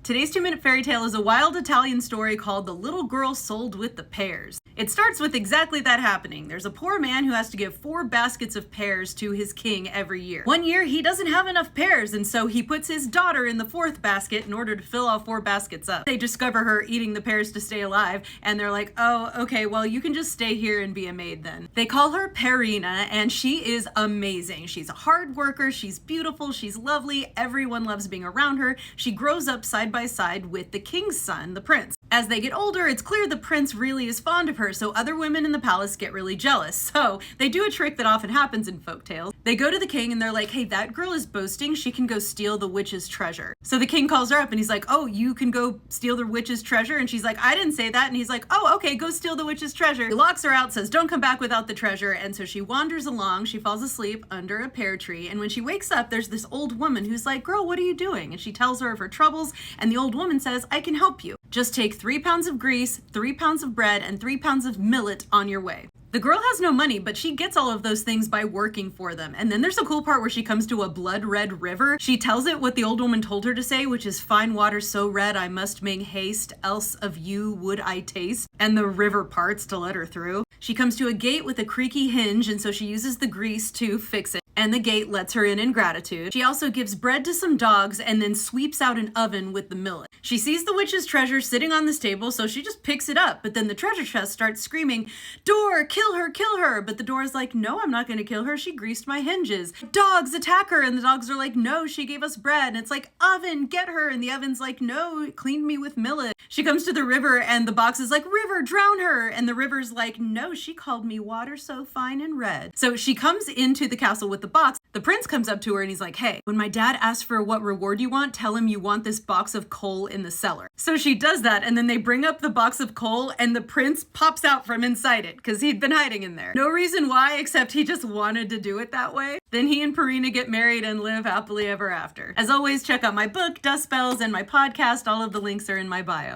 Today's 2-minute fairy tale is a wild Italian story called The Little Girl Sold with the Pears. It starts with exactly that happening. There's a poor man who has to give 4 baskets of pears to his king every year. One year he doesn't have enough pears, and so he puts his daughter in the 4th basket in order to fill all 4 baskets up. They discover her eating the pears to stay alive, and they're like, oh, okay, well, you can just stay here and be a maid then. They call her Perina, and she is amazing. She's a hard worker, she's beautiful, she's lovely, everyone loves being around her. She grows up side by side with the king's son, the prince. As they get older, it's clear the prince really is fond of her, so other women in the palace get really jealous. So they do a trick that often happens in folktales. They go to the king and they're like, hey, that girl is boasting, she can go steal the witch's treasure. So the king calls her up and he's like, oh, you can go steal the witch's treasure? And she's like, I didn't say that. And he's like, oh, okay, go steal the witch's treasure. He locks her out, says, don't come back without the treasure. And so she wanders along, she falls asleep under a pear tree. And when she wakes up, there's this old woman who's like, girl, what are you doing? And she tells her of her troubles. And the old woman says, I can help you. Just take 3 pounds of grease, 3 pounds of bread, and 3 pounds of millet on your way. The girl has no money, but she gets all of those things by working for them. And then there's a cool part where she comes to a blood red river. She tells it what the old woman told her to say, which is, fine water so red I must make haste, else of you would I taste. And the river parts to let her through. She comes to a gate with a creaky hinge, and so she uses the grease to fix it. And the gate lets her in gratitude. She also gives bread to some dogs and then sweeps out an oven with the millet. She sees the witch's treasure sitting on this table, so she just picks it up. But then the treasure chest starts screaming, door, kill her, kill her. But the door is like, no, I'm not gonna kill her. She greased my hinges. Dogs, attack her. And the dogs are like, no, she gave us bread. And it's like, oven, get her. And the oven's like, no, it cleaned me with millet. She comes to the river and the box is like, river, drown her. And the river's like, no, she called me water so fine and red. So she comes into the castle with the box. The prince comes up to her and he's like, hey, when my dad asks for what reward you want, tell him you want this box of coal in the cellar. So she does that, and then they bring up the box of coal and the prince pops out from inside it because he'd been hiding in there. No reason why, except he just wanted to do it that way. Then he and Perina get married and live happily ever after. As always, check out my book, Dust Spells, and my podcast. All of the links are in my bio.